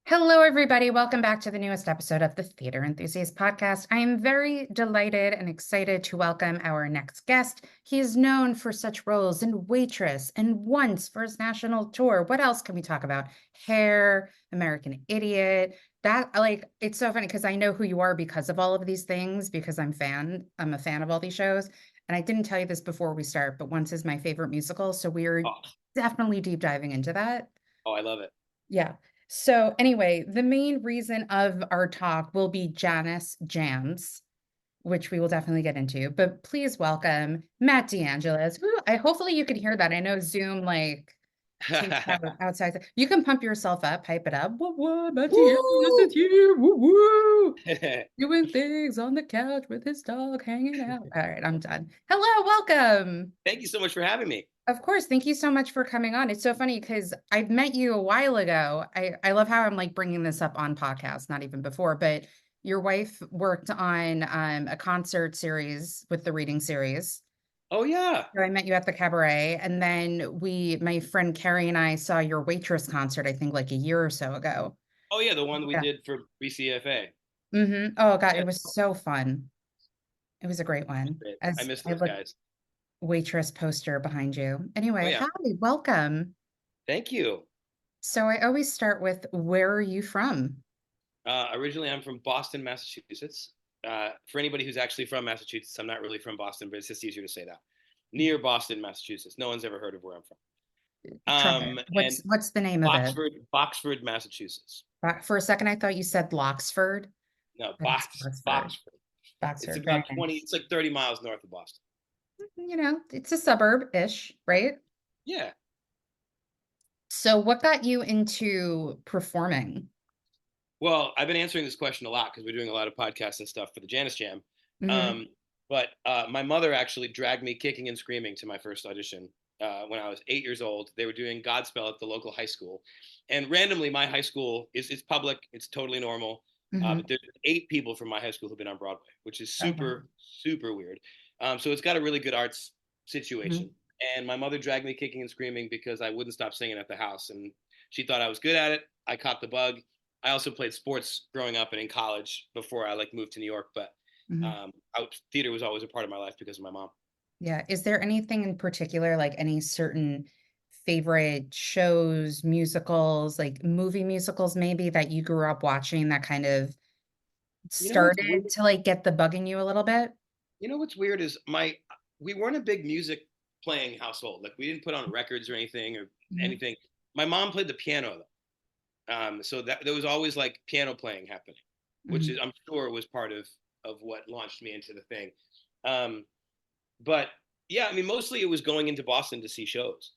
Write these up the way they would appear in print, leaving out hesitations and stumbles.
Hello, everybody. Welcome back to the newest episode of the Theater Enthusiast podcast. I am very delighted and excited to welcome our next guest. He is known for such roles in Waitress and Once for his national tour. What else can we talk about? Hair, American Idiot. It's so funny because I know who you are because of all of these things, because I'm a fan of all these shows. And I didn't tell you this before we start, but Once is my favorite musical. So we're Oh, definitely deep diving into that. I love it. Yeah. So anyway, the main reason of our talk will be Janice Jams, which we will definitely get into. But please welcome Matt DeAngelis. Who I hopefully you can hear that. I know Zoom takes out outside. You can pump yourself up, hype it up. Woo woo, Matt DeAngelis is Woo! here. Woo woo. Doing things on the couch with his dog hanging out. All right, I'm done. Hello, welcome. Thank you so much for having me. Of course. Thank you so much for coming on. It's so funny because I've met you a while ago. I love how I'm like bringing this up on podcasts, not even before, but your wife worked on a concert series with the reading series. Oh yeah. So I met you at the cabaret, and then my friend Carrie and I saw your Waitress concert, I think like a year or so ago. Oh yeah, the one that we Yeah. did for BCFA. Oh God, it Yeah, was so fun. It was a great one. great. I As miss I those look guys. Waitress poster behind you. Oh Anyway, yeah. hi, welcome. Thank you. So I always start with, where are you from? Originally, I'm from Boston, Massachusetts. For anybody who's actually from Massachusetts, I'm not really from Boston, but it's just easier to say that. Near Boston, Massachusetts. No one's ever heard of where I'm from. Try it. And What's the name of it? Boxford, Massachusetts. For a second, I thought you said Loxford, No, but it's Boxford. Boxford. It's Boxford, about very 20. nice. It's like 30 miles north of Boston. It's a suburb-ish, right? Yeah. So what got you into performing? Well, I've been answering this question a lot because we're doing a lot of podcasts and stuff for the Janice Jam. Hmm. But my mother actually dragged me kicking and screaming to my first audition when I was 8 years old. They were doing Godspell at the local high school, and randomly, my high school is it's public. It's totally normal. But Hmm. there's 8 people from my high school who've been on Broadway, which is Oh, wow. super weird. So it's got a really good arts situation. Hmm. And my mother dragged me kicking and screaming because I wouldn't stop singing at the house, and she thought I was good at it. I caught the bug. I also played sports growing up and in college before I moved to New York. But Hmm. theater was always a part of my life because of my mom. Yeah. Is there anything in particular, like any certain favorite shows, musicals, like movie musicals, maybe that you grew up watching that kind of You know what's weird? started to like get the bug in you a little bit? You know what's weird is my we weren't a big music playing household. Like we didn't put on records or anything or Mhm. anything. My mom played the piano though, so that there was always like piano playing happening, which is Mhm. I'm sure was part of what launched me into the thing. Um, but yeah, I mean, mostly it was going into Boston to see shows.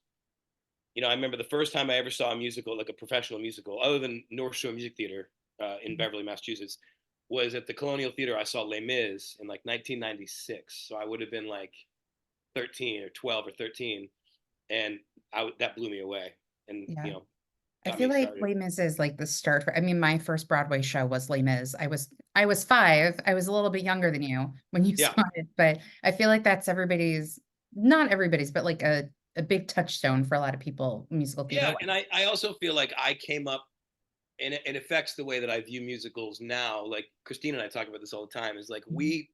I remember the first time I ever saw a musical, like a professional musical, other than North Shore Music Theater in Mhm. Beverly, Massachusetts, was at the Colonial Theater. I saw Les Mis in like 1996, so I would have been like 13 or 12 or 13, and that blew me away, and Yeah. I got feel me like started. Les Mis is like the start I mean, my first Broadway show was Les Mis. I was 5. I was a little bit younger than you when you Yeah, saw it, but I feel like that's everybody's, not everybody's, but like a big touchstone for a lot of people, musical theater yeah, wise. and I also feel like I came up. And it affects the way that I view musicals now. Like Christina and I talk about this all the time. Is like Mhm. we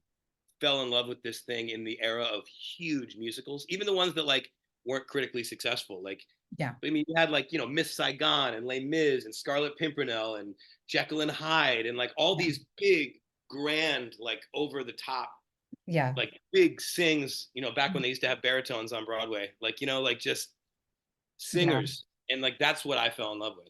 fell in love with this thing in the era of huge musicals, even the ones that like weren't critically successful. Like, Yeah. I mean, you had like Miss Saigon and Les Mis and Scarlet Pimpernel and Jekyll and Hyde and like all Yeah. these big, grand, like over the top, Yeah. like big sings. Back when they used to have baritones on Broadway, like like just Yeah. singers, and like that's what I fell in love with.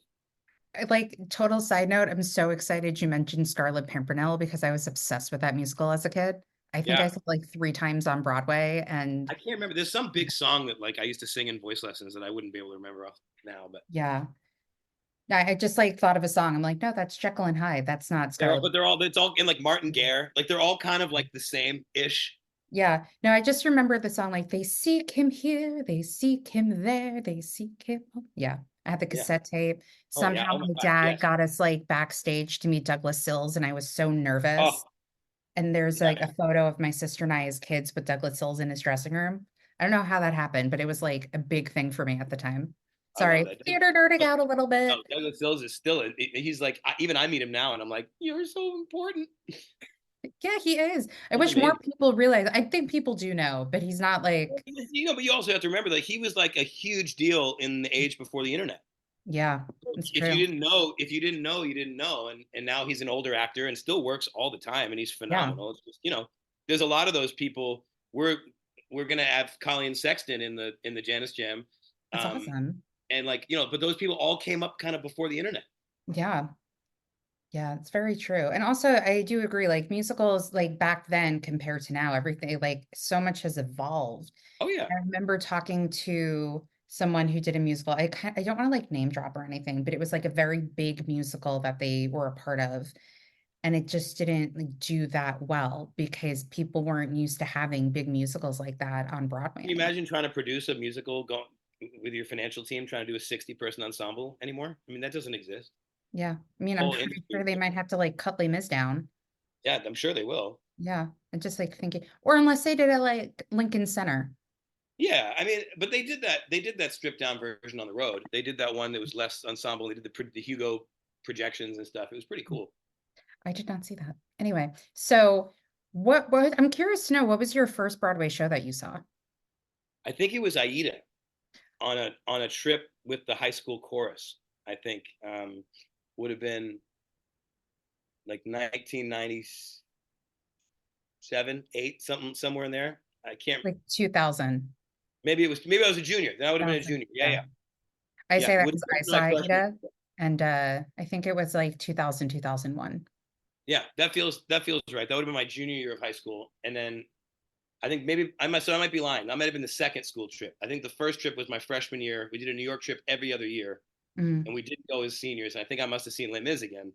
Like, total side note, I'm so excited you mentioned Scarlet Pimpernel because I was obsessed with that musical as a kid. I think I Yeah. saw it like 3 times on Broadway, I and can't remember. There's some big song that like I used to sing in voice lessons that I wouldn't be able to remember off now, but yeah. I just like thought of a song. I'm like, no, that's Jekyll and Hyde. That's not Scarlet. they're all it's all in like Martin Gare. Like they're all kind of like the same ish. Yeah. No, I just remember the song like they seek him here, they seek him there, they seek him. Yeah. I had the Yeah. cassette tape. Oh yeah. Somehow Oh my my God. dad Yes. got us like backstage to meet Douglas Sills, and I was so nervous. Oh And there's yeah. like a photo of my sister and I as kids with Douglas Sills in his dressing room. I don't know how that happened, but it was like a big thing for me at the time. I love Sorry, that. theater nerding No, out a little no, bit. Douglas Sills is still. He's like even I meet him now, and I'm like, you're so important. Yeah, he is. I He's wish more amazing. people realize. I think people do know, but he's not like, But you also have to remember that he was like a huge deal in the age before the internet. yeah, it's If you true. didn't know, you didn't know. And now he's an older actor and still works all the time, and he's Yeah, phenomenal. It's just, there's a lot of those people. We're gonna have Colleen Sexton in the Janice Jam, it's um, awesome. and but those people all came up kind of before the internet. Yeah. Yeah, it's very true. And also, I do agree, like musicals, like back then compared to now, everything, like so much has evolved. Oh yeah. I remember talking to someone who did a musical. I don't want to like name drop or anything, but it was like a very big musical that they were a part of. And it just didn't like, do that well because people weren't used to having big musicals like that on Broadway Can you anymore. imagine trying to produce a musical with your financial team trying to do a 60-person ensemble anymore? I mean, that doesn't exist. Yeah. I mean, The I'm whole pretty industry sure is they might different. have to like cut Les Mis down. Yeah, I'm sure they will. Yeah. And just like thinking, or unless they did it like Lincoln Center. Yeah, I mean, but they did that. They did that stripped down version on the road. They did that one that was less ensemble. They did the Hugo projections and stuff. It was pretty cool. I did not see that. Anyway, so what I'm curious to know, what was your first Broadway show that you saw? I think it was Aida on a trip with the high school chorus. I think would have been like 1997, 8, something somewhere in there. I can't. Like 2000. Maybe I was a junior. Then I would have been a 2000, junior. Yeah, yeah. yeah, I yeah. say that Would because have I been my saw freshman. Ida and I think it was like 2000, 2001. Yeah, that feels right. That would have been my junior year of high school, and then I think maybe I might be lying. That might have been the second school trip. I think the first trip was my freshman year. We did a New York trip every other year, Mm, and we didn't go as seniors. And I think I must have seen Les Mis again,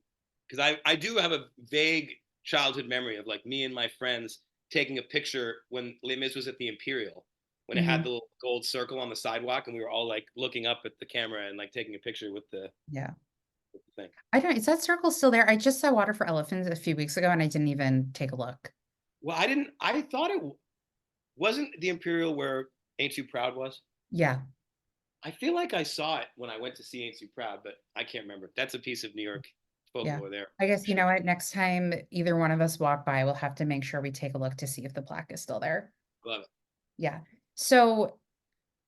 because I do have a vague childhood memory of like me and my friends taking a picture when Les Mis was at the Imperial, when it had mhm. the little gold circle on the sidewalk, and we were all like looking up at the camera and like taking a picture Yeah. with the thing. I don't, is that circle still there? I just saw Water for Elephants a few weeks ago and I didn't even take a look. Well, I didn't. I thought it wasn't the Imperial where Ain't Too Proud was. Yeah. I feel like I saw it when I went to see Ain't Too Proud, but I can't remember. That's a piece of New York Yeah. folklore there, I for guess you sure. know what? Next time either one of us walk by, we'll have to make sure we take a look to see if the plaque is still there. Love it. Yeah. So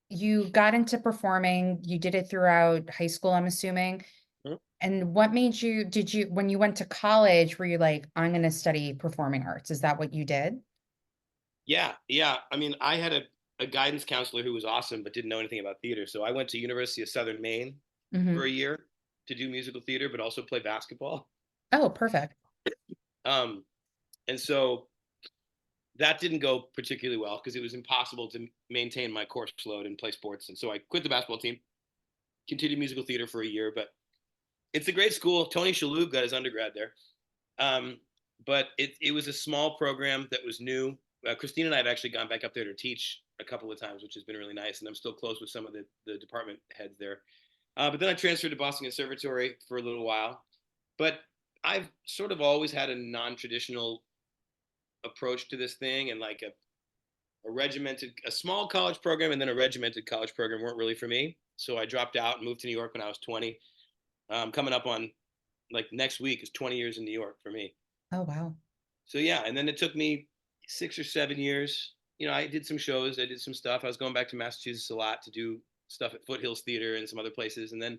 you got into performing, you did it throughout high school, I'm assuming. Mhm. And what made you, did you, when you went to college, were you like, I'm going to study performing arts? Is that what you did? Yeah, yeah. I mean, I had a guidance counselor who was awesome, but didn't know anything about theater. So I went to University of Southern Maine for Hmm. a year to do musical theater, but also play basketball. Oh, perfect. Um, and so that didn't go particularly well because it was impossible to maintain my course load and play sports. And so I quit the basketball team, continued musical theater for a year, but it's a great school. Tony Shalhoub got his undergrad there. Um, but it was a small program that was new. Christine and I have actually gone back up there to teach a couple of times, which has been really nice. And I'm still close with some of the department heads there. But then I transferred to Boston Conservatory for a little while. But I've sort of always had a non-traditional approach to this thing, and like a small college program and then a regimented college program weren't really for me. So I dropped out and moved to New York when I was 20. Coming up on like next week is 20 years in New York for me. Oh, wow. So yeah, and then it took me 6 or 7 years. I did some shows, I did some stuff. I was going back to Massachusetts a lot to do stuff at Foothills Theater and some other places, and then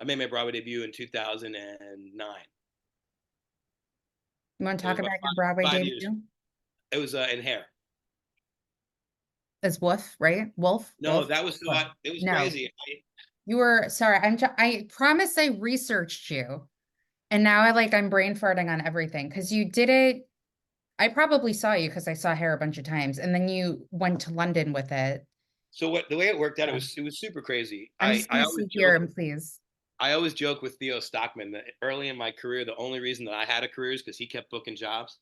I made my Broadway debut in 2009. You want to It was talk about about your Broadway 5 years. debut? It was in Hair. It's Wolf, right? Wolf? No, Wolf? that was Wolf. it was No, crazy. you were, sorry. I promise I researched you. And now I'm brain farting on everything because you did it. I probably saw you because I saw hair a bunch of times, and then you went to London with it. So what the way it worked out, it Yeah. was super crazy. I'm I just I gonna always see here joke and please. I always joke with Theo Stockman that early in my career, the only reason that I had a career is because he kept booking jobs.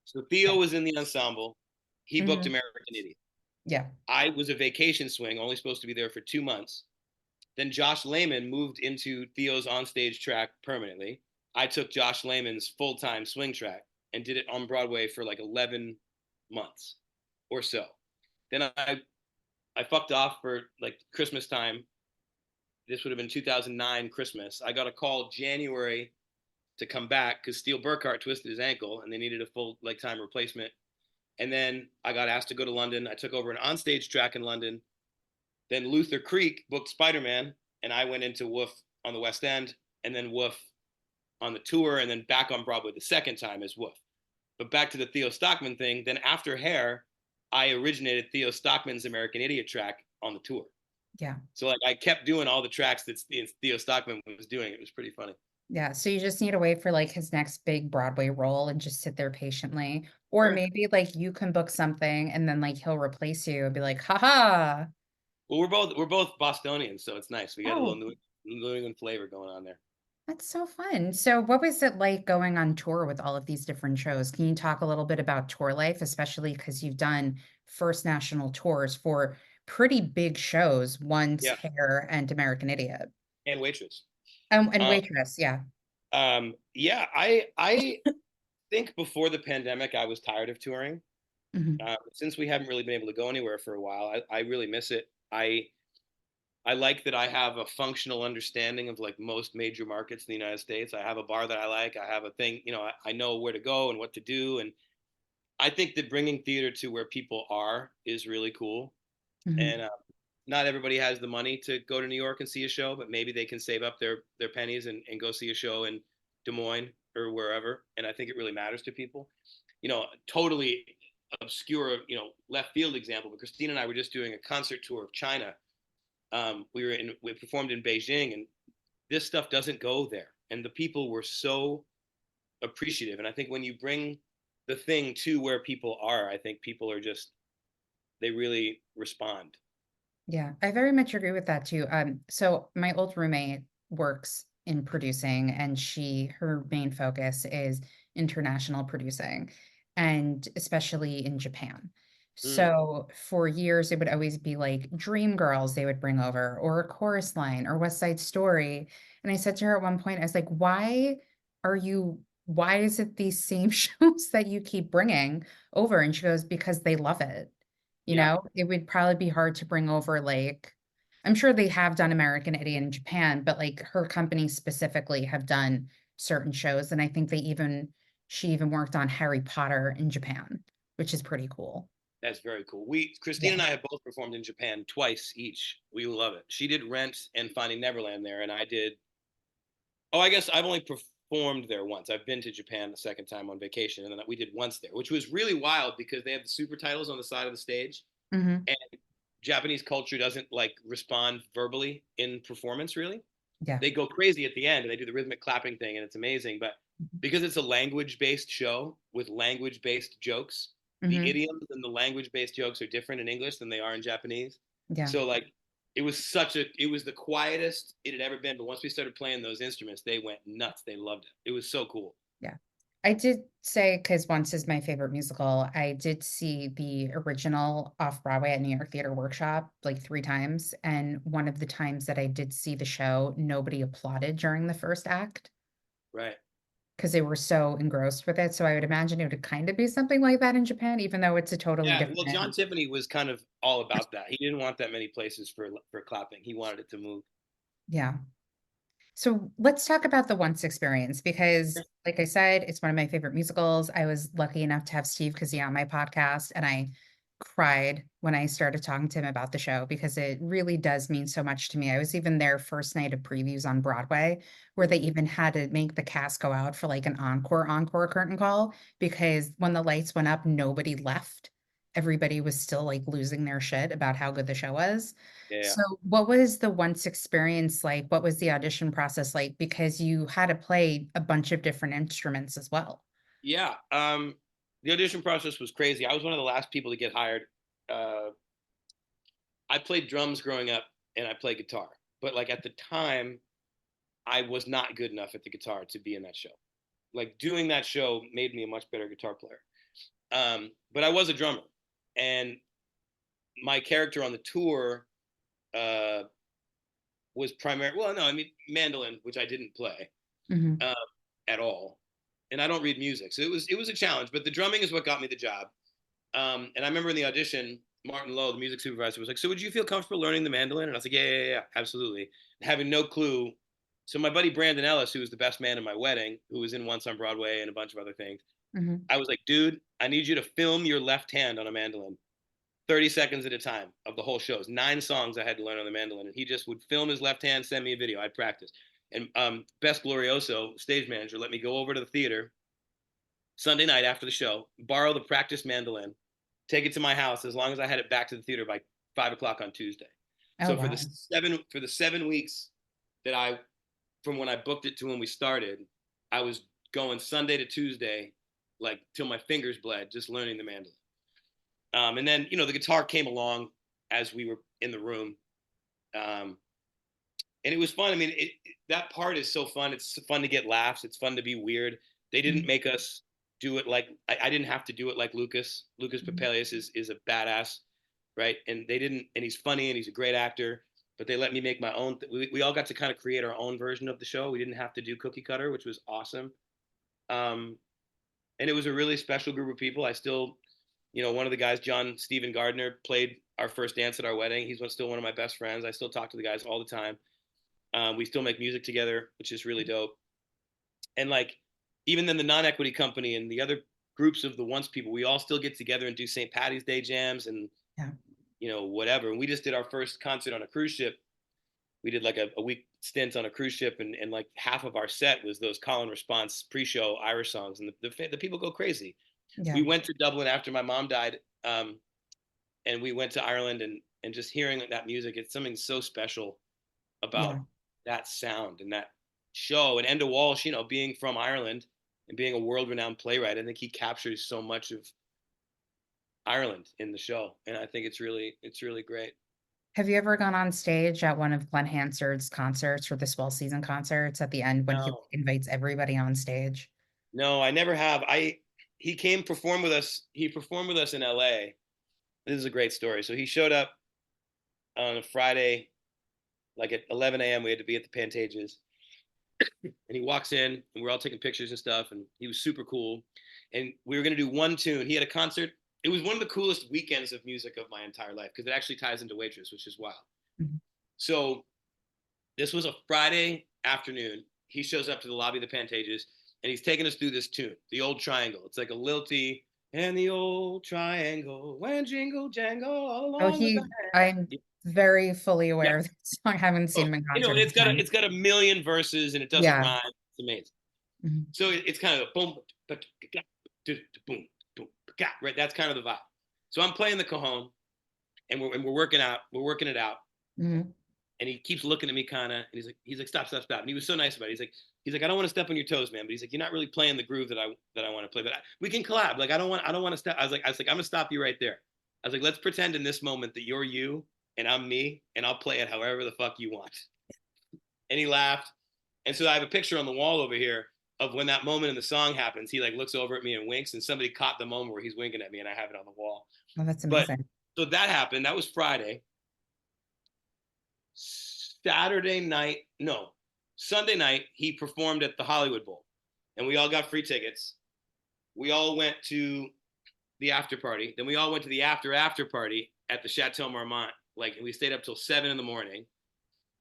So Yeah. Theo was in the ensemble. He booked Hmm. American Idiot. Yeah. I was a vacation swing, only supposed to be there for 2 months. Then Josh Lehman moved into Theo's onstage track permanently. I took Josh Lehman's full time swing track and did it on Broadway for like 11 months or so. Then I fucked off for like Christmas time this would have been 2009 Christmas. I got a call January to come back because Steele Burkhart twisted his ankle and they needed a full like time replacement. And then I got asked to go to London. I took over an onstage track in London. Then Luther Creek booked Spider-Man, and I went into Woof on the West End, and then Woof on the tour, and then back on Broadway the second time as Woof. But back to the Theo Stockman thing. Then after Hair, I originated Theo Stockman's American Idiot track on the tour. Yeah. So like I kept doing all the tracks that Theo Stockman was doing. It was pretty funny. Yeah. So you just need to wait for like his next big Broadway role and just sit there patiently. Or Sure. maybe like you can book something and then like he'll replace you and be like, haha. Well, we're both Bostonians, so it's nice. We got a little Oh, New England flavor going on there. that's so fun. So what was it like going on tour with all of these different shows? Can you talk a little bit about tour life, especially because you've done first national tours for pretty big shows, Once, Yeah, Hair, and American Idiot. and Waitress. And Um, Waitress, yeah. yeah, I think before the pandemic, I was tired of touring. Mhm. Since we haven't really been able to go anywhere for a while, I really miss it. I like that I have a functional understanding of like most major markets in the United States. I have a bar that I like. I have a thing, I know where to go and what to do. And I think that bringing theater to where people are is really cool. Mhm. And not everybody has the money to go to New York and see a show, but maybe they can save up their pennies and go see a show in Des Moines or wherever. And I think it really matters to people. Totally obscure, left field example, but Christine and I were just doing a concert tour of China. We performed in Beijing, and this stuff doesn't go there. And the people were so appreciative. And I think when you bring the thing to where people are, I think people are just they really respond. Yeah, I very much agree with that too. So my old roommate works in producing and her main focus is international producing and especially in Japan. Mm, So for years it would always be like Dream Girls they would bring over or a chorus line or West Side Story. And I said to her at one point, I was like, why is it these same shows that you keep bringing over? And she goes, because they love it. yeah, It would probably be hard to bring over like I'm sure they have done American Idiot in Japan, but like her company specifically have done certain shows. And I think she even worked on Harry Potter in Japan, which is pretty cool. that's very cool. Christine Yeah. and I have both performed in Japan twice each. We love it. She did Rent and Finding Neverland there, and I did. Oh, I guess I've only performed there once. I've been to Japan the second time on vacation, and then we did once there, which was really wild because they have the super titles on the side of the stage, Hmm. and Japanese culture doesn't like respond verbally in performance really. Yeah. They go crazy at the end and they do the rhythmic clapping thing and it's amazing. But because it's a language based show with language based jokes, the Hmm. idioms and the language based jokes are different in English than they are in Japanese. Yeah. So like it was the quietest it had ever been. But once we started playing those instruments, they went nuts. They loved it. It was so cool. Yeah. I did say, because Once is my favorite musical, I did see the original off Broadway at New York Theater Workshop like 3 times. And one of the times that I did see the show, nobody applauded during the first act Right. because they were so engrossed with it. So I would imagine it would kind of be something like that in Japan, even though it's a totally Yeah. Well, different. John Tiffany was kind of all about that. He didn't want that many places for clapping. He wanted it to move. Yeah. So let's talk about the Once experience because, like I said, it's one of my favorite musicals. I was lucky enough to have Steve Kazee on my podcast, and I cried when I started talking to him about the show because it really does mean so much to me. I was even there first night of previews on Broadway, where they even had to make the cast go out for like an encore curtain call because when the lights went up, nobody left. Everybody was still like losing their shit about how good the show was. Yeah. So, what was the Once experience like? What was the audition process like? Because you had to play a bunch of different instruments as well. Yeah. The audition process was crazy. I was one of the last people to get hired. Uh, I played drums growing up and I played guitar, but like at the time, I was not good enough at the guitar to be in that show. Like doing that show made me a much better guitar player. But I was a drummer, and my character on the tour uh, was primarily well, no, I mean mandolin, which I didn't play Hmm. um, at all, and I don't read music, so it was a challenge. But the drumming is what got me the job. And I remember in the audition, Martin Lowe, the music supervisor, was like, "So would you feel comfortable learning the mandolin?" And I was like, "Yeah, absolutely." Having no clue. So my buddy Brandon Ellis, who was the best man in my wedding, who was in Once on Broadway and a bunch of other things, Mhm. I was like, "Dude, I need you to film your left hand on a mandolin, 30 seconds at a time of the whole show. It's 9 songs I had to learn on the mandolin." And he just would film his left hand, send me a video. I'd practice. And Bess Glorioso, stage manager, let me go over to the theater Sunday night after the show, borrow the practice mandolin, take it to my house as long as I had it back to the theater by 5 o'clock on Tuesday. Oh, So wow. for the 7 weeks that from when I booked it to when we started, I was going Sunday to Tuesday, like till my fingers bled, just learning the mandolin. And then the guitar came along as we were in the room, um, and it was fun. I mean, that part is so fun. It's fun to get laughs. It's fun to be weird. They didn't Mhm. make us do it like I didn't have to do it like Lucas. Lucas Mhm. Papelius is a badass, right? And they didn't. And he's funny and he's a great actor. But they let me make my own. We all got to kind of create our own version of the show. We didn't have to do cookie cutter, which was awesome. Um, and it was a really special group of people. I still, one of the guys, John Stephen Gardner, played our first dance at our wedding. He's still one of my best friends. I still talk to the guys all the time. We still make music together, which is really dope. And like, even then, the non-equity company and the other groups of the once people, we all still get together and do St. Patty's Day jams and Yeah. whatever. And we just did our first concert on a cruise ship. We did like a week stint on a cruise ship, and like half of our set was those call and response pre-show Irish songs, and the people go crazy. Yeah. We went to Dublin after my mom died, and we went to Ireland, and just hearing that music, it's something so special about Yeah. that sound and that show. And Enda Walsh, being from Ireland and being a world-renowned playwright, I think he captures so much of Ireland in the show, and I think it's really great. Have you ever gone on stage at one of Glenn Hansard's concerts or the Swell Season concerts at the end when he No, invites everybody on stage? no, I never have. He came perform with us. He performed with us in L.A. This is a great story. So he showed up on a Friday, like at 11 a.m. We had to be at the Pantages, and he walks in, and we're all taking pictures and stuff, and he was super cool. And we were gonna do one tune. He had a concert. It was one of the coolest weekends of music of my entire life because it actually ties into Waitress, which is wild. Mhm. So this was a Friday afternoon. He shows up to the lobby of the Pantages, and he's taking us through this tune, the old triangle. It's like a lilty, and the old triangle went jingle jangle all Oh, along the band. I'm very fully Yeah. aware of this song. I haven't seen Oh, him in concert a it's few got times. a million verses and it doesn't Yeah. rhyme. It's amazing. Mhm. So it's kind of a boom, boom, boom, right. That's kind of the vibe. So I'm playing the cajon, and we're working it out, Mhm. and he keeps looking at me kind of, and he's like, stop, stop, stop. And he was so nice about it. He's like, I don't want to step on your toes, man. But he's like, you're not really playing the groove that I want to play. But we can collab. Like, I don't want to step. I was like, I'm gonna stop you right there. I was like, let's pretend in this moment that you're you and I'm me, and I'll play it however the fuck you want. And he laughed. And so I have a picture on the wall over here of when that moment in the song happens. He like looks over at me and winks, and somebody caught the moment where he's winking at me, and I have it on the wall. Oh, that's But amazing. so that happened. That was Friday. Saturday night, no, Sunday night, he performed at the Hollywood Bowl, and we all got free tickets. We all went to the after party. Then we all went to the after party at the Chateau Marmont. Like, we stayed up till 7 in the morning,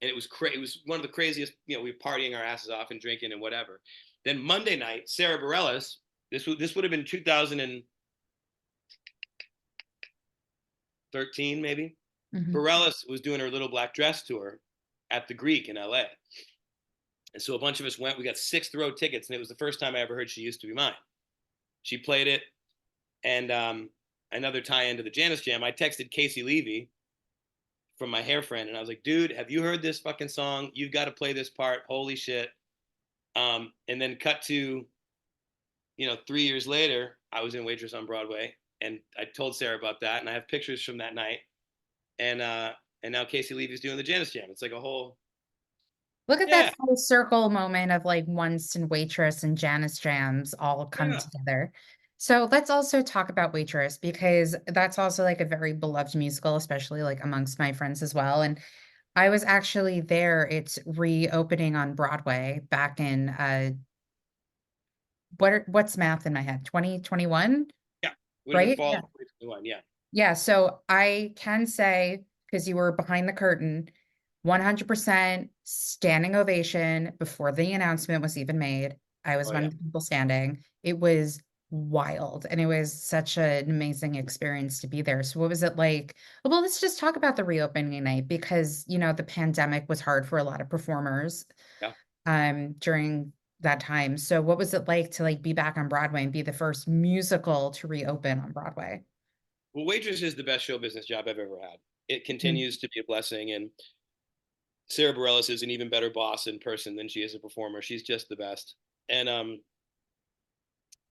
and it was It was one of the craziest. We were partying our asses off and drinking and whatever. Then Monday night, Sarah Bareilles. This would have been 2013 maybe. Mhm. Bareilles was doing her Little Black Dress tour at the Greek in LA. And so a bunch of us went. We got sixth row tickets, and it was the first time I ever heard "She Used to Be Mine." She played it, and another tie into the Janice Jam. I texted Casey Levy from my hair friend, and I was like, "Dude, have you heard this fucking song? You've got to play this part. Holy shit!" And then cut to 3 years later, I was in Waitress on Broadway, and I told Sarah about that, and I have pictures from that night, and now Casey Levy's doing the Janice Jam. It's like a whole Look at yeah, that full circle moment of like Once and Waitress and Janice Jams all come yeah. together. So let's also talk about Waitress because that's also like a very beloved musical, especially like amongst my friends as well. And I was actually there. It's reopening on Broadway back in what's math in my head? 2021, Yeah, would have been right? fall Yeah. of 2021. Yeah. Yeah, so I can say, because you were behind the curtain, 100% standing ovation before the announcement was even made. I was Oh one yeah. of the people standing. It was wild and it was such an amazing experience to be there. So what was it like? Well, let's just talk about the reopening night because, the pandemic was hard for a lot of performers Yeah. during that time. So what was it like to like be back on Broadway and be the first musical to reopen on Broadway? Well, Waitress is the best show business job I've ever had. It Mm, continues to be a blessing, and Sarah Bareilles is an even better boss in person than she is a performer. She's just the best. And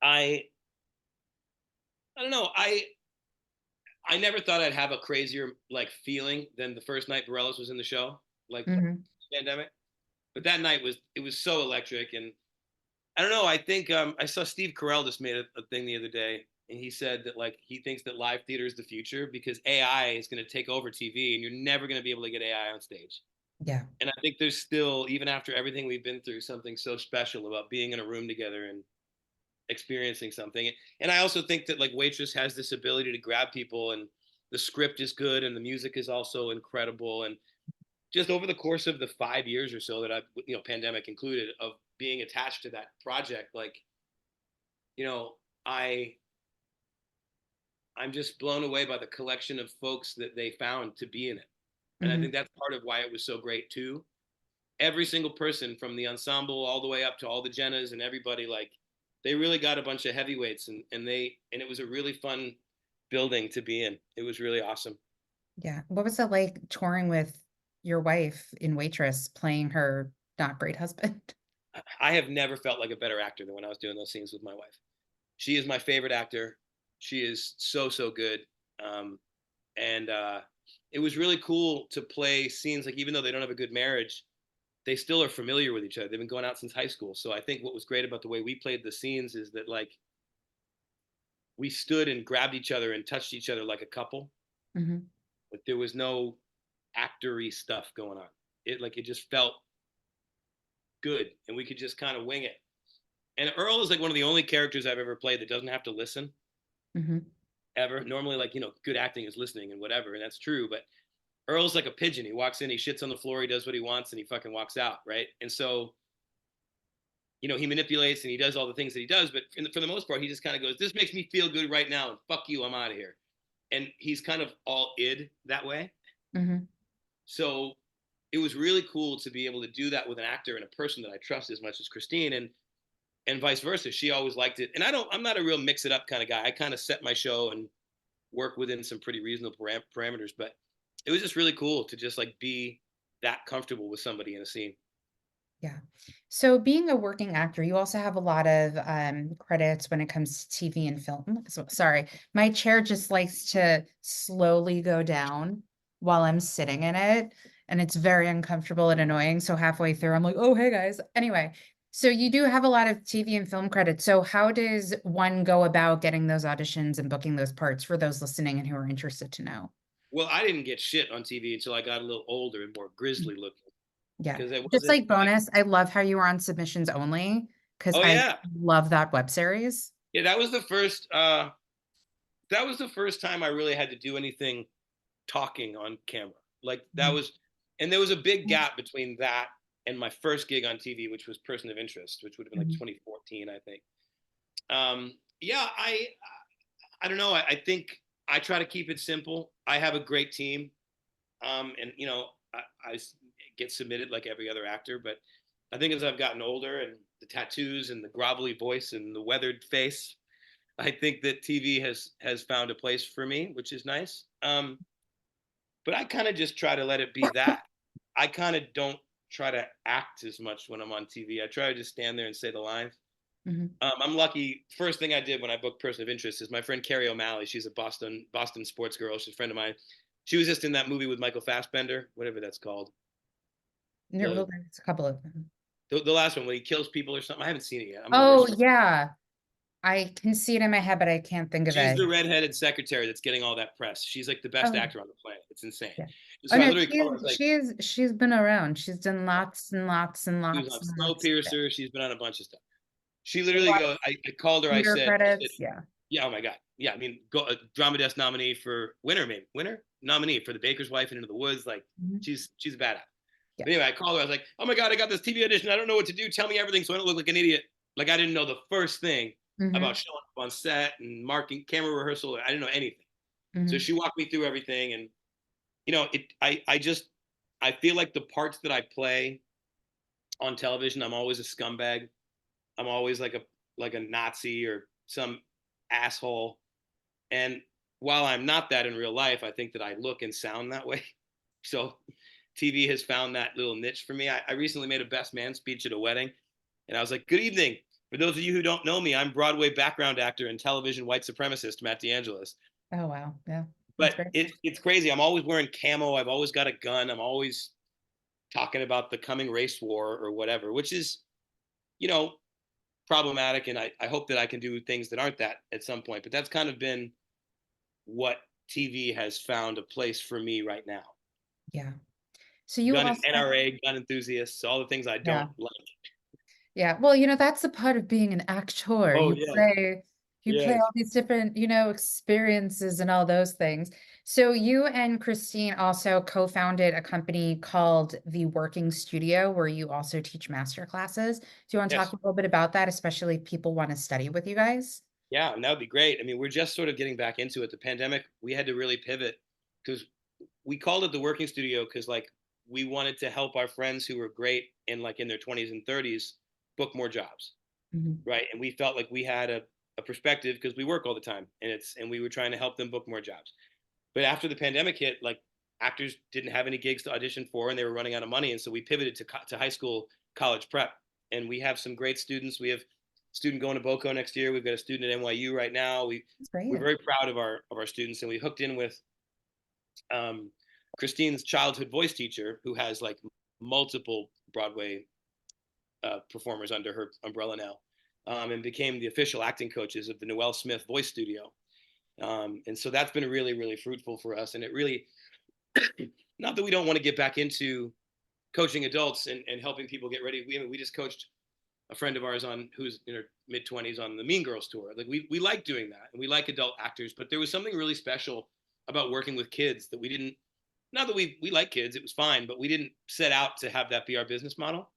I I don't know. I never thought I'd have a crazier like feeling than the first night Bareilles was in the show, like mhm. pandemic. But that night was so electric, and I don't know. I think I saw Steve Carell just made a thing the other day, and he said that like he thinks that live theater is the future because AI is going to take over TV, and you're never going to be able to get AI on stage. Yeah. And I think there's still, even after everything we've been through, something so special about being in a room together and experiencing something. And I also think that like Waitress has this ability to grab people, and the script is good, and the music is also incredible. And just over the course of the 5 years or so that I've, pandemic included, of being attached to that project, like, you know, I I'm just blown away by the collection of folks that they found to be in it. And I Mhm. think that's part of why it was so great too. Every single person from the ensemble all the way up to all the Jennas and everybody, like they really got a bunch of heavyweights, and it was a really fun building to be in. It was really awesome. Yeah. What was it like touring with your wife in Waitress, playing her not great husband? I have never felt like a better actor than when I was doing those scenes with my wife. She is my favorite actor. She is so good. Um, and it was really cool to play scenes like, even though they don't have a good marriage, they still are familiar with each other. They've been going out since high school. So I think what was great about the way we played the scenes is that like we stood and grabbed each other and touched each other like a couple. Mhm. Like there was no actory stuff going on. It just felt good, and we could just kind of wing it. And Earl is like one of the only characters I've ever played that doesn't have to listen Mhm. ever. Normally, like good acting is listening and whatever, and that's true. But Earl's like a pigeon. He walks in, he shits on the floor, he does what he wants, and he fucking walks out, right? And so he manipulates and he does all the things that he does, but for the most part, he just kind of goes, "This makes me feel good right now, and fuck you, I'm out of here." And he's kind of all id that way. Mhm. So it was really cool to be able to do that with an actor and a person that I trust as much as Christine, and vice versa. She always liked it, and I'm not a real mix it up kind of guy. I kind of set my show and work within some pretty reasonable parameters, but it was just really cool to just like be that comfortable with somebody in a scene. Yeah. So being a working actor, you also have a lot of credits when it comes to TV and film. So, sorry, my chair just likes to slowly go down while I'm sitting in it, and it's very uncomfortable and annoying. So halfway through, I'm like, "Oh, hey guys." Anyway, so you do have a lot of TV and film credits. So how does one go about getting those auditions and booking those parts for those listening and who are interested to know? Well, I didn't get shit on TV until I got a little older and more grisly looking, Yeah. because it Just wasn't like like, bonus, I love how you were on submissions only because oh I yeah, love that web series. yeah, that was the first time I really had to do anything talking on camera. Like that Mhm. was, and there was a big gap between that and my first gig on TV, which was Person of Interest, which would have been like Mhm. 2014, I think. Yeah, I don't know. I think I try to keep it simple. I have a great team, and I get submitted like every other actor, but I think as I've gotten older and the tattoos and the grovelly voice and the weathered face, I think that TV has found a place for me, which is nice. But I kind of just try to let it be that. I kind of don't try to act as much when I'm on TV. I try to just stand there and say the lines. Mhm. I'm lucky. First thing I did when I booked Person of Interest is my friend Carrie O'Malley. She's a Boston sports girl. She's a friend of mine. She was just in that movie with Michael Fassbender, whatever that's called. Well, The there's a couple of them. the last one when he kills people or something. I haven't seen it yet. I'm the Oh worst. yeah, I can see it in my head, but I can't think of She's it. the redheaded secretary that's getting all that press. She's like the best Oh actor on the planet. It's insane. yeah. Oh So I no, literally called her. I was like, she's been around. She's done lots and lots and she was on lots and lots of Snowpiercer. She's been on a bunch of stuff. She a literally lot of goes. I called her. I theater said, credits. Yeah. yeah. Oh my god. yeah, I mean, Drama Desk nominee for winner nominee for The Baker's Wife and Into the Woods. Like, Mhm. she's a badass. Yeah. But anyway, I called her. I was like, "Oh my god, I got this TV audition. I don't know what to do. Tell me everything, so I don't look like an idiot." Like, I didn't know the first thing Hmm. about showing up on set and marking camera rehearsal. I didn't know anything. So Hmm. she walked me through everything, and I feel like the parts that I play on television, I'm always a scumbag. I'm always like a Nazi or some asshole. And while I'm not that in real life, I think that I look and sound that way. So TV has found that little niche for me. I recently made a best man speech at a wedding, and I was like, "Good evening. For those of you who don't know me, I'm Broadway background actor and television white supremacist Matt DeAngelis." Oh, wow. Yeah, that's But great. it's crazy. I'm always wearing camo. I've always got a gun. I'm always talking about the coming race war or whatever, which is, you know, problematic. And I hope that I can do things that aren't that at some point. But that's kind of been what TV has found a place for me right now. Yeah. So you Gun also, NRA, gun enthusiasts, all the things I yeah. don't like. Yeah, well, that's the part of being an actor. Oh You yes, play you play yes, all these different, experiences and all those things. So you and Christine also co-founded a company called The Working Studio, where you also teach master classes. Do you want to talk yes. a little bit about that, especially if people want to study with you guys? Yeah, and that would be great. I mean, we're just sort of getting back into it. The pandemic, we had to really pivot because we called it the working studio because like we wanted to help our friends who were great in like in their 20s and 30s book more jobs, Mhm. right? And we felt like we had a perspective because we work all the time and we were trying to help them book more jobs. But after the pandemic hit, like actors didn't have any gigs to audition for and they were running out of money. And so we pivoted to high school, college prep. And we have some great students. We have a student going to BOCO next year. We've got a student at NYU right now. That's We're great. very proud of our students. And we hooked in with um, Christine's childhood voice teacher, who has like multiple Broadway performers under her umbrella now, and became the official acting coaches of the Noel Smith Voice Studio. And so that's been really, really fruitful for us. And it really, not that we don't want to get back into coaching adults and helping people get ready. We just coached a friend of ours on who's in her mid 20s on the Mean Girls tour. Like we like doing that and we like adult actors, but there was something really special about working with kids that we didn't. Not that we like kids, it was fine, but we didn't set out to have that be our business model.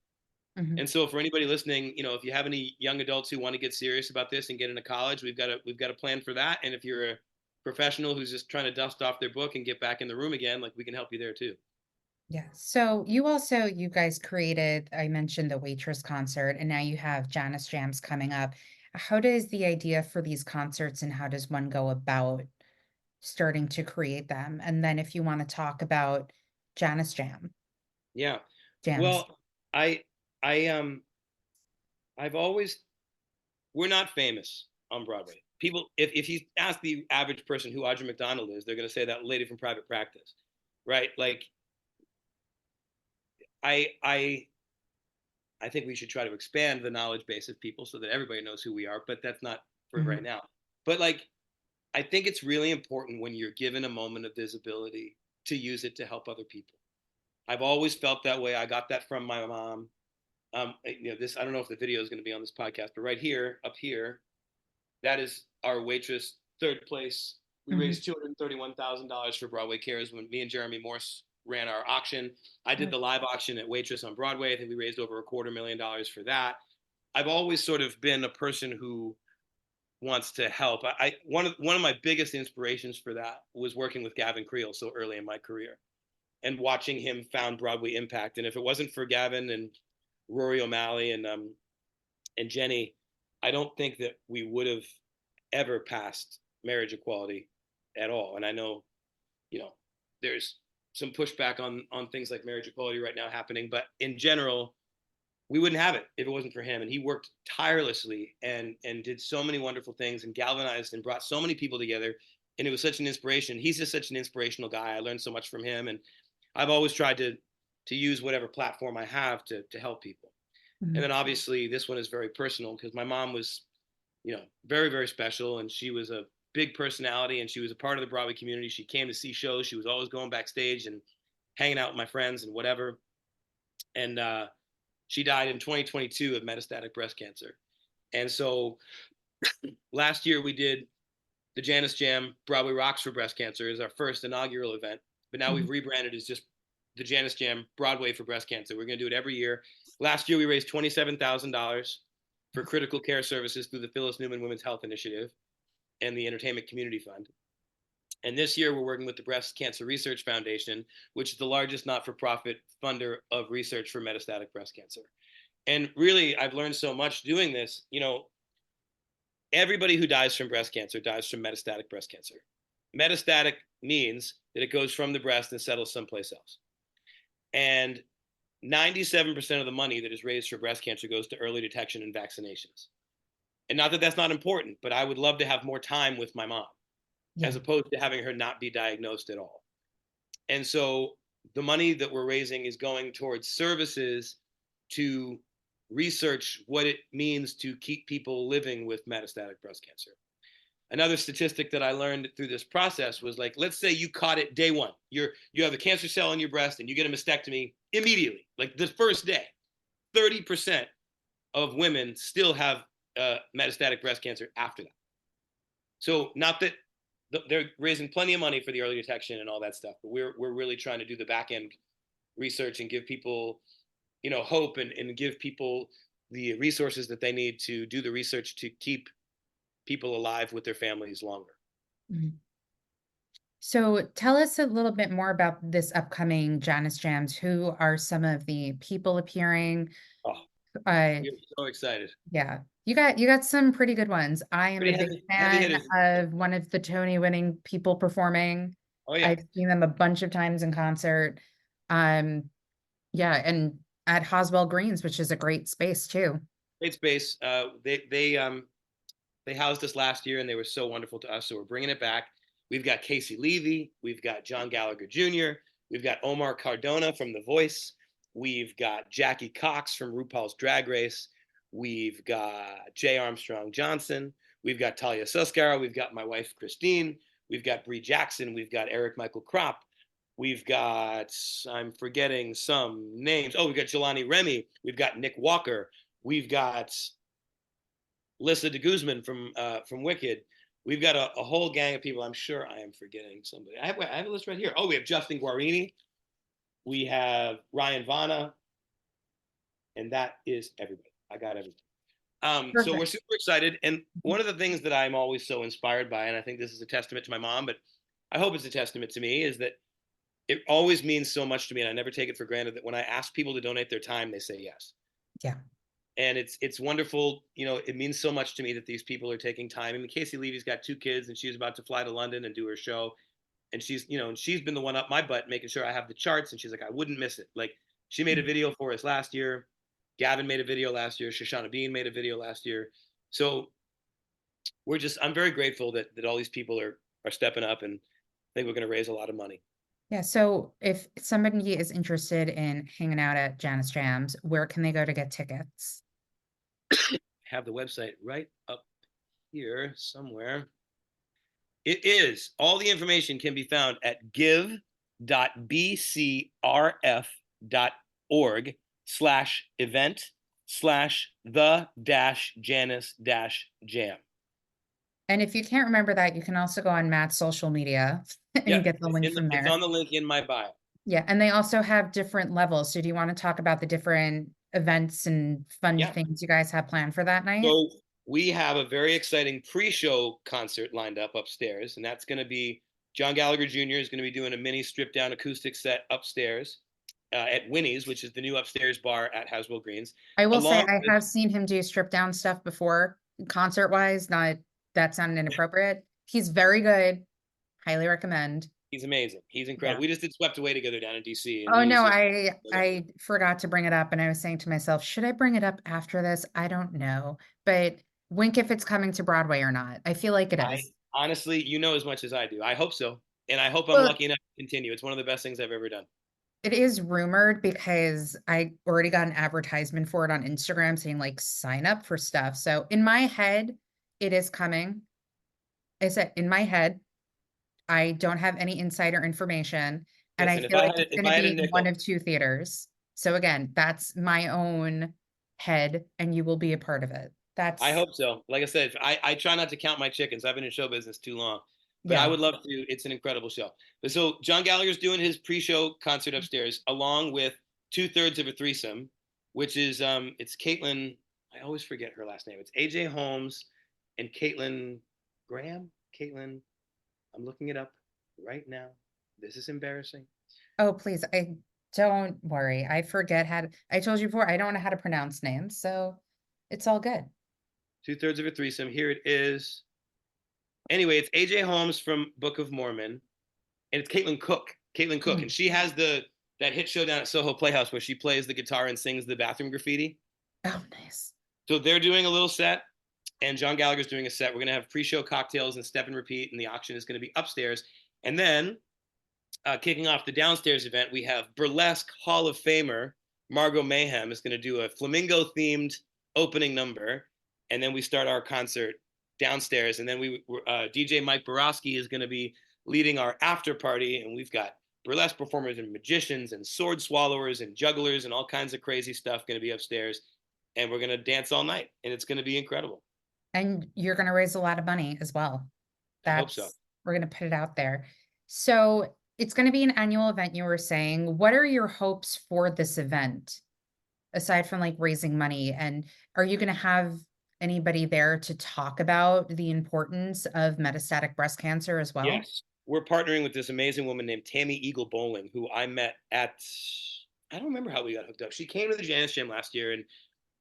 Mhm. And so for anybody listening, if you have any young adults who want to get serious about this and get into college, we've got a plan for that. And if you're a professional who's just trying to dust off their book and get back in the room again, like we can help you there too. Yeah. So you guys created, I mentioned the Waitress concert, and now you have Janice Jams coming up. How does the idea for these concerts and how does one go about starting to create them? And then if you want to talk about Janice Yeah. Jams. Well, I I I've always we're not famous on Broadway. People, if you ask the average person who Audra McDonald is, they're going to say that lady from Private Practice, right? Like I I I think we should try to expand the knowledge base of people so that everybody knows who we are, but that's not for right Mhm. now. But like I think it's really important when you're given a moment of visibility to use it to help other people. I've always felt that way. I got that from my mom. This I don't know if the video is going to be on this podcast, but right here, up here, that is our Waitress third place. We Mhm. raised $231,000 for Broadway Cares when me and Jeremy Morse ran our auction. I did Oh, the live auction at Waitress on Broadway. I think we raised over $250,000 for that. I've always sort of been a person who wants to help. One of my biggest inspirations for that was working with Gavin Creel so early in my career and watching him found Broadway impact. And if it wasn't for Gavin and Rory O'Malley and Jenny, I don't think that we would have ever passed marriage equality at all. And I know, there's some pushback on things like marriage equality right now happening, but in general, we wouldn't have it if it wasn't for him. And he worked tirelessly and did so many wonderful things and galvanized and brought so many people together. And it was such an inspiration. He's just such an inspirational guy. I learned so much from him, and I've always tried to use whatever platform I have to help people. And mhm. then obviously this one is very personal because my mom was, very, very special. And she was a big personality and she was a part of the Broadway community. She came to see shows. She was always going backstage and hanging out with my friends and whatever. And she died in 2022 of metastatic breast cancer. And so last year we did the Janice Jam Broadway Rocks for Breast Cancer is our first inaugural event, but now we've Mhm. rebranded as just the Janice Jam Broadway for Breast Cancer. We're going to do it every year. Last year, we raised $27,000 for critical care services through the Phyllis Newman Women's Health Initiative and the Entertainment Community Fund. And this year, we're working with the Breast Cancer Research Foundation, which is the largest not for profit funder of research for metastatic breast cancer. And really, I've learned so much doing this. Everybody who dies from breast cancer dies from metastatic breast cancer. Metastatic means that it goes from the breast and settles someplace else. And 97% of the money that is raised for breast cancer goes to early detection and vaccinations. And not that that's not important, but I would love to have more time with my mom Yeah. as opposed to having her not be diagnosed at all. And so the money that we're raising is going towards services to research what it means to keep people living with metastatic breast cancer. Another statistic that I learned through this process was like, let's say you caught it day one. You have a cancer cell in your breast and you get a mastectomy immediately, like the first day. 30% of women still have metastatic breast cancer after that. So not that they're raising plenty of money for the early detection and all that stuff, but we're really trying to do the back end research and give people, hope and give people the resources that they need to do the research to keep people alive with their families longer. Mhm. So tell us a little bit more about this upcoming Janice Jams. Who are some of the people appearing? Oh, Uh, we're so excited. yeah, you got some pretty good ones. I am Pretty a big heavy fan hitters. of one of the Tony winning people performing. Oh yeah, I've seen them a bunch of times in concert. Um, yeah, and at Hoswell Greens, which is a great space too. great space. They housed us last year and they were so wonderful to us. So we're bringing it back. We've got Casey Levy. We've got John Gallagher Jr. We've got Omar Cardona from The Voice. We've got Jackie Cox from RuPaul's Drag Race. We've got Jay Armstrong Johnson. We've got Talia Suskara. We've got my wife, Christine. We've got Brie Jackson. We've got Eric Michael Kropp. We've got, I'm forgetting some names. Oh, we've got Jelani Remy. We've got Nick Walker. We've got Lissa de Guzman from Wicked. We've got a whole gang of people. I'm sure I am forgetting somebody. I have a list right here. Oh, we have Justin Guarini. We have Ryan Vana. And that is everybody. I got everything. So we're Perfect. super excited. And one of the things that I'm always so inspired by, and I think this is a testament to my mom, but I hope it's a testament to me, is that it always means so much to me. And I never take it for granted that when I ask people to donate their time, they say yes. Yeah. And it's wonderful. It means so much to me that these people are taking time. I mean, Casey Levy's got 2 kids, and she's about to fly to London and do her show. And she's been the one up my butt, making sure I have the charts. And she's like, I wouldn't miss it. Like, she made a video for us last year. Gavin made a video last year. Shoshana Bean made a video last year. So I'm very grateful that all these people are stepping up, and I think we're going to raise a lot of money. Yeah. So if somebody is interested in hanging out at Janice Jams, where can they go to get tickets? Have the website right up here somewhere. It is. All the information can be found at give.bcrf.org/event/the-Janice-Jam. And if you can't remember that, you can also go on Matt's social media and Yeah, get the link from it's there. on the link in my bio. Yeah. And they also have different levels. So do you want to talk about the different events and fun Yeah. things you guys have planned for that night? So we have a very exciting pre-show concert lined up upstairs, and that's going to be John Gallagher Jr. is going to be doing a mini stripped-down acoustic set upstairs at Winnie's, which is the new upstairs bar at Haswell Greens. I will say Along I with, have seen him do stripped down stuff before, concert wise. Not that sounded inappropriate. He's very good. Highly recommend. he's amazing. He's Yeah. incredible. We just did Swept Away together down in DC, and Oh he was no, here. I forgot to bring it up, and I was saying to myself, should I bring it up after this? I don't know, but wink if it's coming to Broadway or not. I feel like it I is. honestly, you know as much as I do. I hope so, and I hope I'm Well, lucky enough to continue. It's one of the best things I've ever done. it is rumored because I already got an advertisement for it on Instagram saying like sign up for stuff. So in my head, it is coming. I said in my head, I don't have any insider information, and I Listen, feel like it's if going to I had a be in one nickel, of two theaters. So again, that's my own head, and you will be a part of it. I That's, hope so. Like I said, I try not to count my chickens. I've been in show business too long, but I yeah. would love to. It's an incredible show. But so John Gallagher's doing his pre-show concert upstairs, along with two-thirds of a threesome, which is it's Caitlin. I always forget her last name. It's AJ Holmes and Caitlin Graham. Caitlin, I'm looking it up right now. This is embarrassing. Oh, please, I don't worry. I forget how to, I told you before, I don't know how to pronounce names, so it's all good. Two-thirds of a threesome. Here it is. Anyway, it's AJ Holmes from Book of Mormon, and it's Caitlin Cook. Caitlin Cook, and Mm. she has the that hit show down at Soho Playhouse where she plays the guitar and sings the bathroom graffiti. Oh, nice. So they're doing a little set, and John Gallagher's doing a set. We're gonna have pre-show cocktails and step and repeat, and the auction is gonna be upstairs. And then kicking off the downstairs event, we have burlesque Hall of Famer Margot Mayhem is gonna do a flamingo themed opening number, and then we start our concert downstairs, and then DJ Mike Borowski is gonna be leading our after party, and we've got burlesque performers and magicians and sword swallowers and jugglers and all kinds of crazy stuff going to be upstairs, and we're going to dance all night, and it's going to be incredible. And you're going to raise a lot of money as well. I hope so. We're going to put it out there. So it's going to be an annual event, you were saying. What are your hopes for this event, aside from like raising money? And are you going to have anybody there to talk about the importance of metastatic breast cancer as well? Yes, we're partnering with this amazing woman named Tammy Eagle Bowling, who I met at, I don't remember how we got hooked up. She came to the Janice Jam last year, and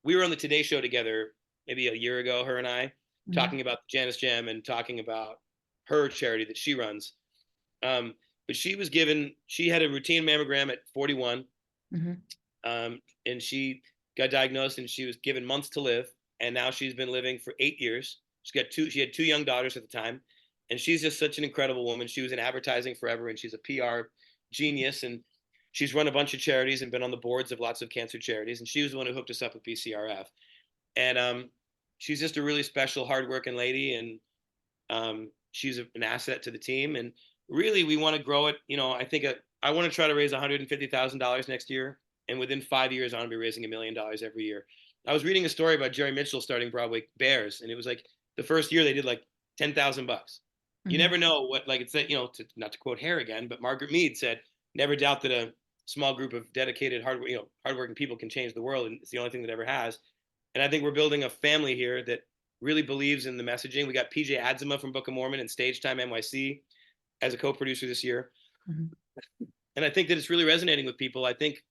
we were on the Today Show together maybe a year ago, her and I, Mhm. talking about the Janice Jam and talking about her charity that she runs. But she had a routine mammogram at 41, Mhm. and she got diagnosed and she was given months to live. And now she's been living for 8 years. She had two young daughters at the time. And she's just such an incredible woman. She was in advertising forever, and she's a PR genius. And she's run a bunch of charities and been on the boards of lots of cancer charities. And she was the one who hooked us up with BCRF. And she's just a really special, hardworking lady. And she's an asset to the team. And really, we want to grow it. I think I want to try to raise $150,000 next year. And within 5 years, I want to be raising $1 million every year. I was reading a story about Jerry Mitchell starting Broadway Bears, and it was like the first year they did like $10,000. You Mhm. never know what, like it said, not to quote Hair again, but Margaret Mead said, "Never doubt that a small group of dedicated, hardworking people can change the world, and it's the only thing that ever has." And I think we're building a family here that really believes in the messaging. We got PJ Adzema from Book of Mormon and Stage Time NYC as a co-producer this year, Mhm. and I think that it's really resonating with people. I think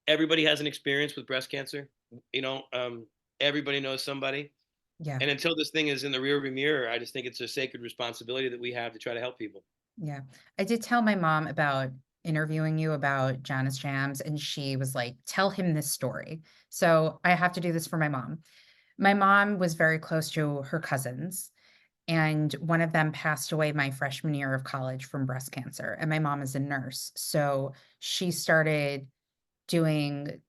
everybody has an experience with breast cancer. You know, um, Everybody knows somebody, Yeah. and until this thing is in the rearview mirror, I just think it's a sacred responsibility that we have to try to help people. Yeah. I did tell my mom about interviewing you about Janice Jams, and she was like, tell him this story. So I have to do this for my mom. My mom was very close to her cousins, and one of them passed away my freshman year of college from breast cancer. And my mom is a nurse. So she started doing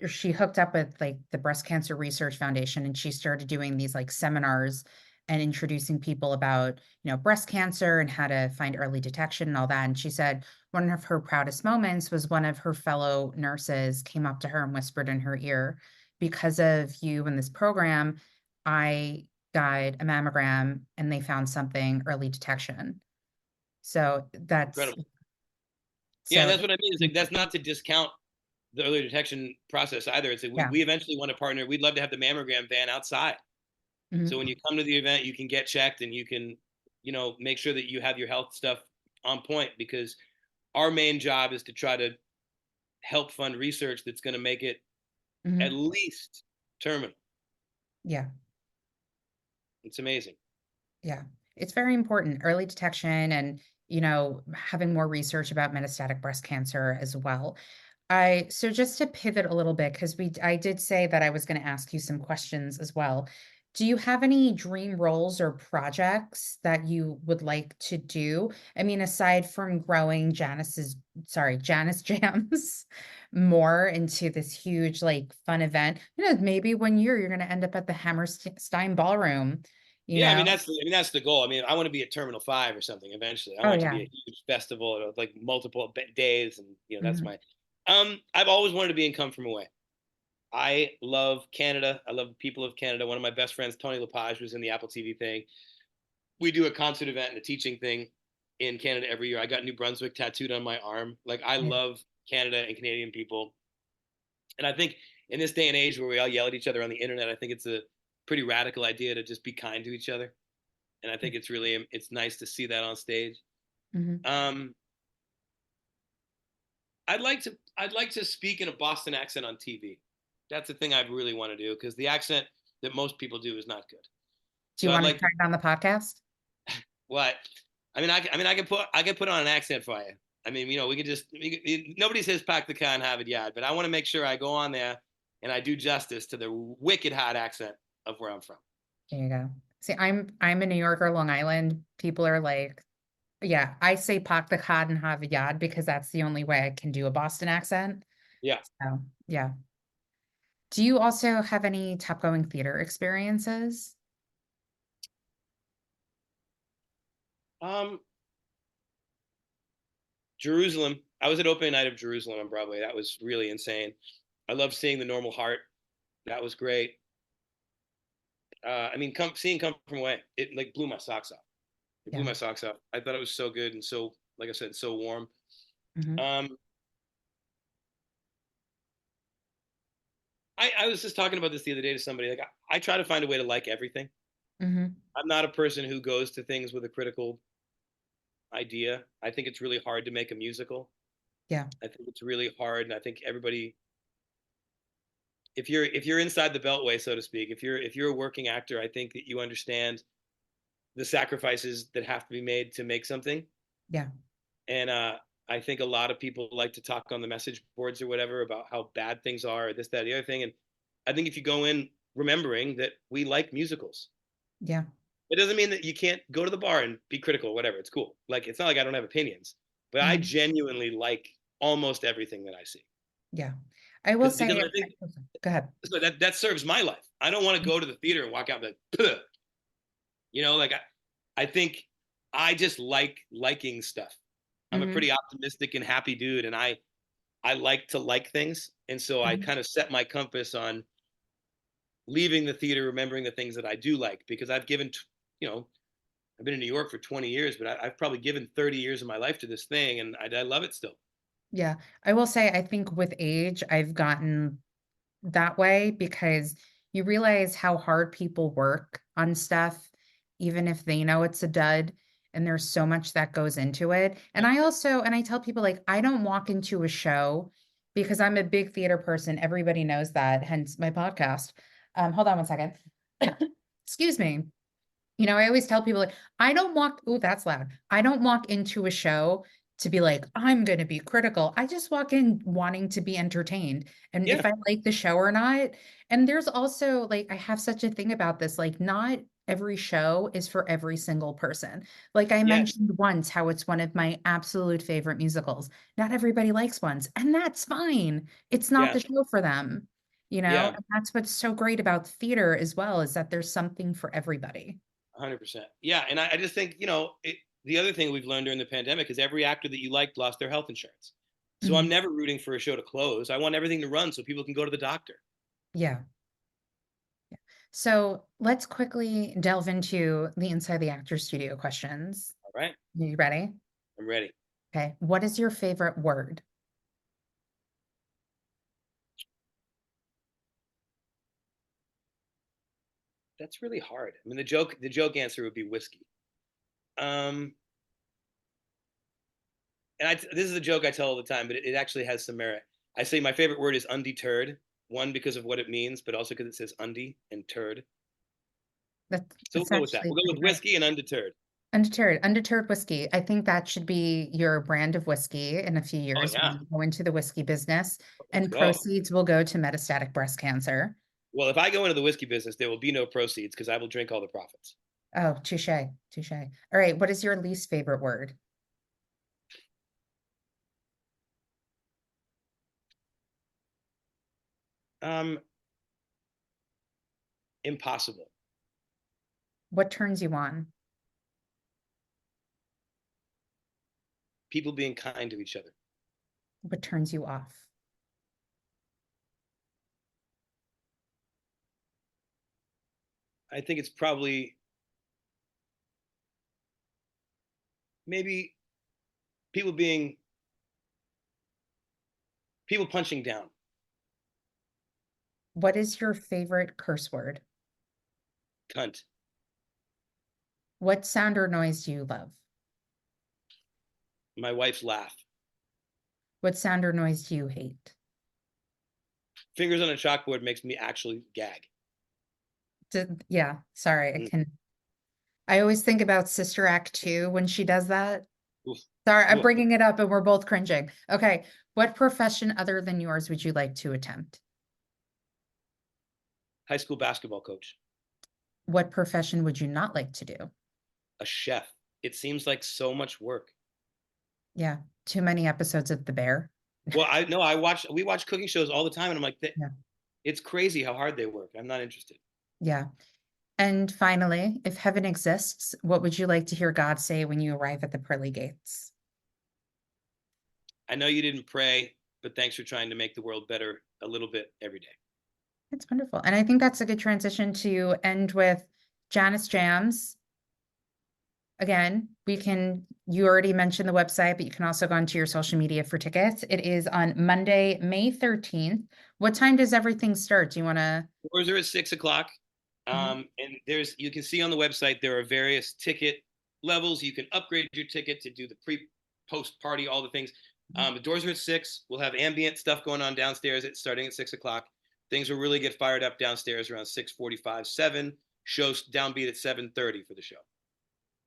she hooked up with like the Breast Cancer Research Foundation, and she started doing these like seminars and introducing people about, breast cancer and how to find early detection and all that. And she said one of her proudest moments was one of her fellow nurses came up to her and whispered in her ear, because of you in this program, I got a mammogram and they found something early detection. So that's Incredible. Yeah, so that's what I mean. It's like that's not to discount the early detection process either. It's like we, yeah. we eventually want to partner. We'd love to have the mammogram van outside. So Mhm. when you come to the event, you can get checked and you can, make sure that you have your health stuff on point, because our main job is to try to help fund research that's going to make it at Mhm. least terminal. Yeah. It's amazing. Yeah, it's very important. Early detection and, having more research about metastatic breast cancer as well. So just to pivot a little bit, because I did say that I was going to ask you some questions as well. Do you have any dream roles or projects that you would like to do? I mean, aside from growing Janice Jams more into this huge, like, fun event, maybe one year you're going to end up at the Hammerstein Ballroom, you Yeah, know? that's the goal. I mean, I want to be at Terminal 5 or something eventually. I Oh, want it to yeah. be a huge festival of like multiple days, and that's Mhm. my. I've always wanted to be in Come From Away. I love Canada. I love the people of Canada. One of my best friends, Tony Lepage, was in the Apple TV thing. We do a concert event and a teaching thing in Canada every year. I got New Brunswick tattooed on my arm. Like I Yeah. love Canada and Canadian people. And I think in this day and age where we all yell at each other on the internet, I think it's a pretty radical idea to just be kind to each other. And I think it's nice to see that on stage. Mhm. Um, I'd like to speak in a Boston accent on TV. That's the thing I really want to do because the accent that most people do is not good. Do you So I'd want to like to try it on the podcast? what? I can put on an accent for you. I mean, nobody says pack the car and have it yet, but I want to make sure I go on there and I do justice to the wicked hot accent of where I'm from. There you go. See, I'm a New Yorker, Long Island. People are like, yeah, I say "pak the cod and have a yad" because that's the only way I can do a Boston accent. Yeah. So, yeah. Do you also have any top going theater experiences? Um, Jerusalem. I was at opening night of Jerusalem on Broadway. That was really insane. I love seeing the Normal Heart. That was great. I mean, seeing Come From Away, it like blew my socks off. It blew Yeah. my socks off. I thought it was so good and so, like I said, so warm. Hmm. Um, I was just talking about this the other day to somebody. Like, I try to find a way to like everything. Hmm. I'm not a person who goes to things with a critical idea. I think it's really hard to make a musical. Yeah. I think it's really hard, and I think everybody, if you're inside the beltway, so to speak, if you're a working actor, I think that you understand the sacrifices that have to be made to make something. Yeah. And I think a lot of people like to talk on the message boards or whatever about how bad things are, or this, that, the other thing. And I think if you go in remembering that we like musicals, Yeah. it doesn't mean that you can't go to the bar and be critical, whatever. It's cool. Like it's not like I don't have opinions, but I Hmm. genuinely like almost everything that I see Yeah. I will because say, I think go ahead. so that serves my life. I don't want to go to the theater and walk out like, "Puh." Like I think I just like liking stuff. I'm a Hmm. pretty optimistic and happy dude, and I like to like things, and so I Hmm. kind of set my compass on leaving the theater, remembering the things that I do like because you know, I've been in New York for 20 years, but I've probably given 30 years of my life to this thing, and I love it still. Yeah. I will say, I think with age, I've gotten that way because you realize how hard people work on stuff, even if they know it's a dud. And there's so much that goes into it. And I tell people, like, I don't walk into a show because I'm a big theater person. Everybody knows that, hence my podcast. Hold on one second. Excuse me. I always tell people, like, I don't walk, oh, that's loud. I don't walk into a show to be like, I'm going to be critical. I just walk in wanting to be entertained. And Yeah, if I like the show or not, and there's also like, I have such a thing about this, like, not every show is for every single person. Like I yes, mentioned once how it's one of my absolute favorite musicals. Not everybody likes ones, and that's fine. It's not yeah, the show for them, yeah, and that's what's so great about theater as well, is that there's something for everybody. 100%. Yeah, and I just think the other thing we've learned during the pandemic is every actor that you liked lost their health insurance. So I'm Mhm. never rooting for a show to close. I want everything to run so people can go to the doctor. Yeah. So let's quickly delve into the Inside the Actor Studio questions. All right, Are you ready? I'm ready. Okay. What is your favorite word? That's really hard. I mean, the joke answer would be whiskey. Um, and this is a joke I tell all the time, but it actually has some merit. I say my favorite word is undeterred. One, because of what it means, but also because it says undie and turd. So we'll That's go with that. actually We'll go pretty with great. whiskey and undeterred. Undeterred whiskey. I think that should be your brand of whiskey in a few Oh years when yeah, you go into the whiskey business, let's and go. proceeds will go to metastatic breast cancer. Well, if I go into the whiskey business, there will be no proceeds because I will drink all the profits. Oh, touche, touche. All right. What is your least favorite word? Um, Impossible. What turns you on? People being kind to each other. What turns you off? I think it's probably maybe people being people punching down. What is your favorite curse word? Cunt. What sound or noise do you love? My wife's laugh. What sound or noise do you hate? Fingers on a chalkboard makes me actually gag. Yeah, sorry, Mm. I always think about Sister Act 2 when she does that. Oof. Sorry, I'm Whoa. bringing it up and we're both cringing. Okay, what profession other than yours would you like to attempt? High school basketball coach. What profession would you not like to do? A chef. It seems like so much work. Yeah, too many episodes of The Bear. Well, I know we watch cooking shows all the time, and I'm like, Yeah. it's crazy how hard they work. I'm not interested. Yeah. And finally, if heaven exists, what would you like to hear God say when you arrive at the pearly gates? I know you didn't pray, but thanks for trying to make the world better a little bit every day. That's wonderful. And I think that's a good transition to end with Janice Jams. Again, you already mentioned the website, but you can also go onto your social media for tickets. It is on Monday, May 13th. What time does everything start? Do you want to? Doors are at 6 o'clock. And you can see on the website, there are various ticket levels. You can upgrade your ticket to do the post party, all the things. The doors are at 6. We'll have ambient stuff going on downstairs. It's starting at 6 o'clock. Things will really get fired up downstairs around 6:45, 7. Shows downbeat at 7:30 for the show.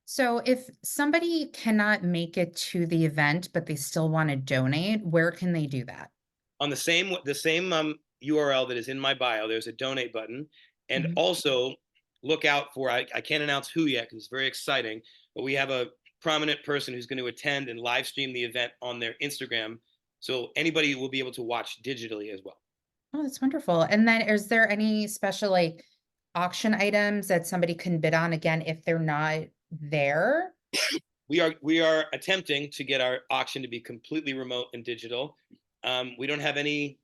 So if somebody cannot make it to the event, but they still want to donate, where can they do that? On the same URL that is in my bio, there's a donate button, and Mhm. also look out for I can't announce who yet because it's very exciting, but we have a prominent person who's going to attend and live stream the event on their Instagram, so anybody will be able to watch digitally as well. Oh, that's wonderful. And then is there any special like auction items that somebody can bid on again if they're not there? We are attempting to get our auction to be completely remote and digital. We don't have any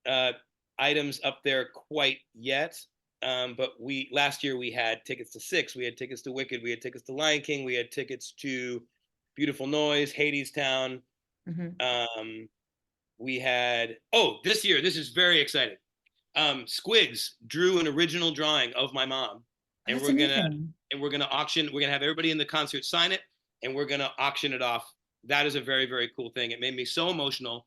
uh, items up there quite yet. But last year we had tickets to Six, we had tickets to Wicked, we had tickets to Lion King, we had tickets to Beautiful Noise, Hadestown. Mhm. We had this year, this is very exciting. Squigs drew an original drawing of my mom, Oh, and that's we're amazing. gonna auction. We're gonna have everybody in the concert sign it, and we're gonna auction it off. That is a very very cool thing. It made me so emotional.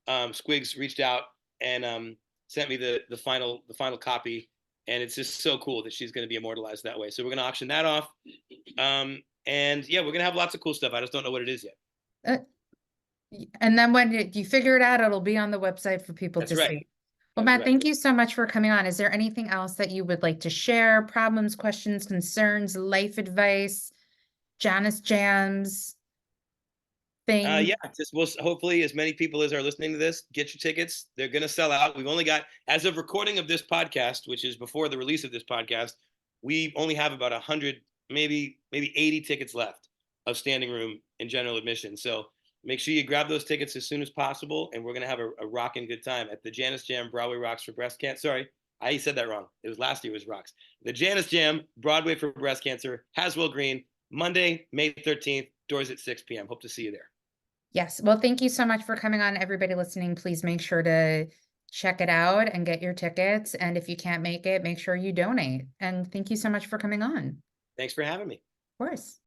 Squigs reached out and sent me the final copy, and it's just so cool that she's going to be immortalized that way. So we're going to auction that off, and yeah, we're going to have lots of cool stuff. I just don't know what it is yet. Uh, and then when you figure it out, it'll be on the website for people That's to right. see. Well, That's Matt, right. thank you so much for coming on. Is there anything else that you would like to share? Problems, questions, concerns, life advice, Janice Jams, thing? Yeah, just hopefully as many people as are listening to this get your tickets. They're going to sell out. We've only got, as of recording of this podcast, which is before the release of this podcast, we only have about 100, maybe 80 tickets left of standing room and general admission. So make sure you grab those tickets as soon as possible, and we're going to have a rocking good time at the Janice Jam Broadway Rocks for Breast Cancer. Sorry, I said that wrong. It was last year was Rocks. The Janice Jam Broadway for Breast Cancer, Haswell Green, Monday, May 13th, doors at 6 p.m. Hope to see you there. Yes. Well, thank you so much for coming on. Everybody listening, please make sure to check it out and get your tickets. And if you can't make it, make sure you donate. And thank you so much for coming on. Thanks for having me. Of course.